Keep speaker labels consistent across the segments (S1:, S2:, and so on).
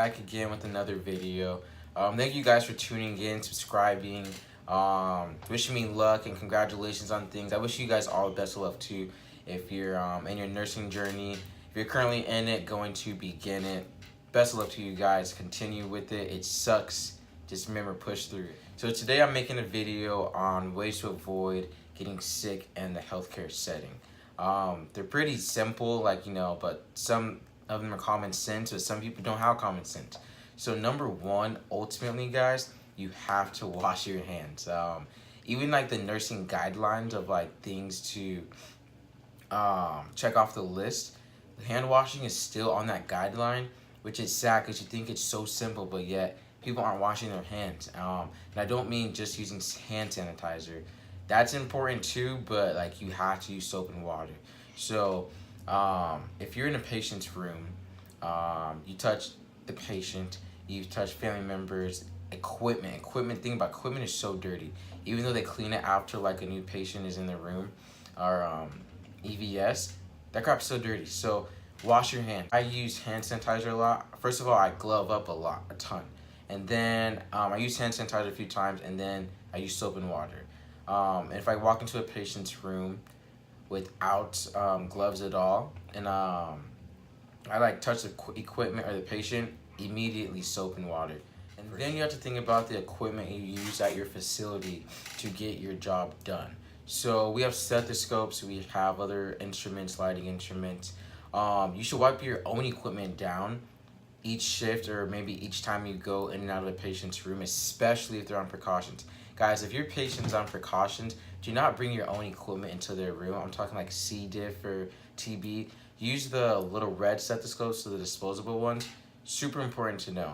S1: back again with another video. Thank you guys for tuning in, subscribing, wishing me luck and congratulations on things. I wish you guys all the best of luck too if you're in your nursing journey. If you're currently in it, going to begin it. Best of luck to you guys. Continue with it. It sucks. Just remember, push through it. So today I'm making a video on ways to avoid getting sick in the healthcare setting. They're pretty simple, but some of them are common sense, but some people don't have common sense. So number one, ultimately, guys, you have to wash your hands. Even like the nursing guidelines of like things to check off the list, hand washing is still on that guideline, which is sad because you think it's so simple, but yet people aren't washing their hands. And I don't mean just using hand sanitizer. That's important too, but like you have to use soap and water. So if you're in a patient's room, you touch the patient, you touch family members, equipment. Think about equipment is so dirty. Even though they clean it after like a new patient is in the room or EVS, that crap's so dirty. So wash your hands. I use hand sanitizer a lot. First of all, I glove up a ton. And then I use hand sanitizer a few times, and then I use soap and water. And if I walk into a patient's room without gloves at all, and I like touch the equipment or the patient, immediately soap and water. And then you have to think about the equipment you use at your facility to get your job done. So we have stethoscopes, we have other instruments, lighting instruments. You should wipe your own equipment down each shift or maybe each time you go in and out of a patient's room, especially if they're on precautions. Guys, if your patient's on precautions, do not bring your own equipment into their room. I'm talking like C. diff or TB. Use the little red stethoscopes, so the disposable ones. Super important to know.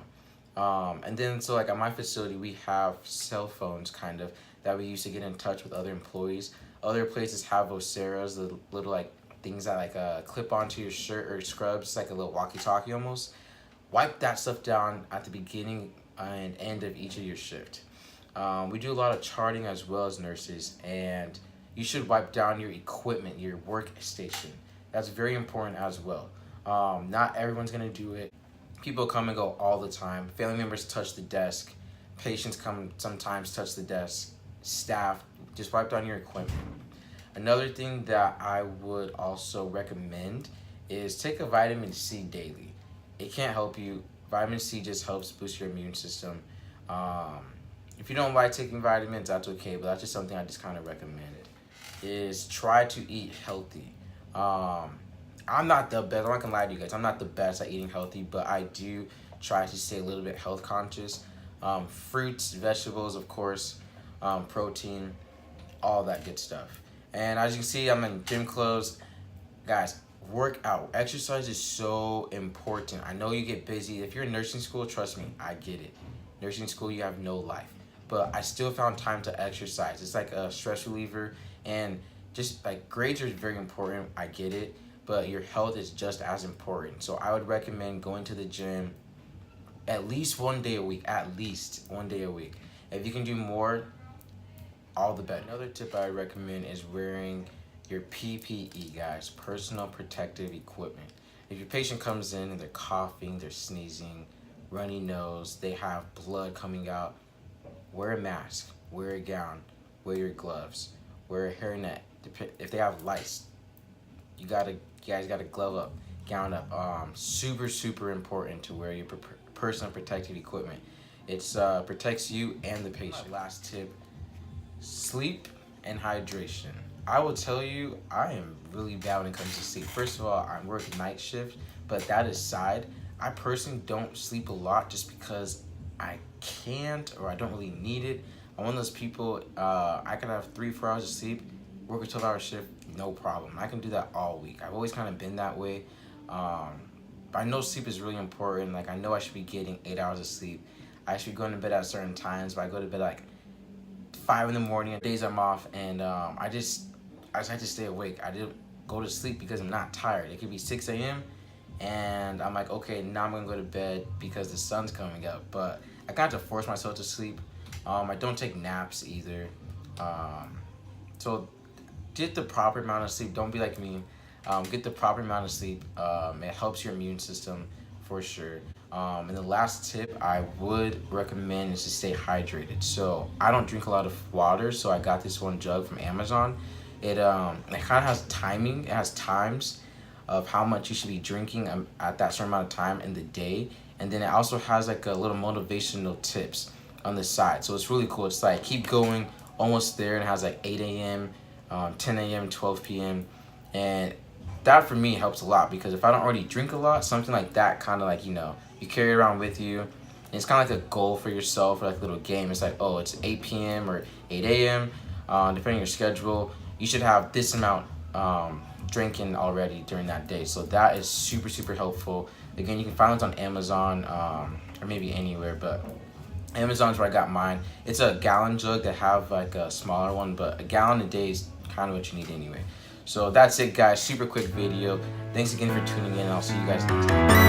S1: And then, so like at my facility, we have cell phones kind of that we use to get in touch with other employees. Other places have Voceras, the little like things that like clip onto your shirt or scrubs, it's like a little walkie-talkie almost. Wipe that stuff down at the beginning and end of each of your shift. We do a lot of charting as well as nurses, and you should wipe down your equipment, your workstation. That's very important as well. Not everyone's gonna do it. People come and go all the time. Family members touch the desk. Patients come sometimes touch the desk. Staff, just wipe down your equipment. Another thing that I would also recommend is take a vitamin C daily. It can't help you. Vitamin C just helps boost your immune system. If you don't like taking vitamins, that's okay, but that's just something I just kind of recommended. Is try to eat healthy. I'm not the best, I'm not gonna lie to you guys, I'm not the best at eating healthy, but I do try to stay a little bit health conscious. Fruits, vegetables, of course, protein, all that good stuff. And as you can see, I'm in gym clothes. Guys, work out. Exercise is so important. I know you get busy. If you're in nursing school, trust me, I get it. Nursing school, you have no life. But I still found time to exercise. It's like a stress reliever, and just like grades are very important, I get it, but your health is just as important. So I would recommend going to the gym at least one day a week, If you can do more, all the better. Another tip I recommend is wearing your PPE, guys, personal protective equipment. If your patient comes in and they're coughing, they're sneezing, runny nose, they have blood coming out, wear a mask, wear a gown, wear your gloves, wear a hairnet. If they have lice, you guys gotta glove up, gown up. Super important to wear your personal protective equipment. It's protects you and the patient. Last tip, sleep and hydration. I will tell you, I am really bad when it comes to sleep. First of all, I work night shift, but that aside, I personally don't sleep a lot just because I can't or I don't really need it. I'm one of those people, I can have 3-4 hours of sleep, work a 12-hour shift, no problem. I can do that all week. I've always kind of been that way. But I know sleep is really important. Like, I know I should be getting 8 hours of sleep. I should be going to bed at certain times, but I go to bed like 5 in the morning. Days I'm off, and I just have to stay awake. I didn't go to sleep because I'm not tired. It could be 6 a.m. and I'm like, okay, now I'm gonna go to bed because the sun's coming up. But I got to force myself to sleep. I don't take naps either. So get the proper amount of sleep. Don't be like me. Get the proper amount of sleep. It helps your immune system for sure. And the last tip I would recommend is to stay hydrated. So I don't drink a lot of water, so I got this one jug from Amazon. It kind of has timing. It has times of how much you should be drinking at that certain amount of time in the day, and then it also has like a little motivational tips on the side. So it's really cool. It's like keep going, almost there, and it has like 8 a.m., 10 a.m., 12 p.m. And that for me helps a lot because if I don't already drink a lot, something like that kind of like, you carry it around with you. And it's kind of like a goal for yourself or like a little game. It's like, oh, it's 8 p.m. or 8 a.m. Depending on your schedule, you should have this amount drinking already during that day. So that is super, super helpful. Again, you can find it on Amazon or maybe anywhere, but Amazon's where I got mine. It's a gallon jug. They have like a smaller one, but a gallon a day is kind of what you need anyway. So that's it, guys. Super quick video. Thanks again for tuning in. I'll see you guys next time.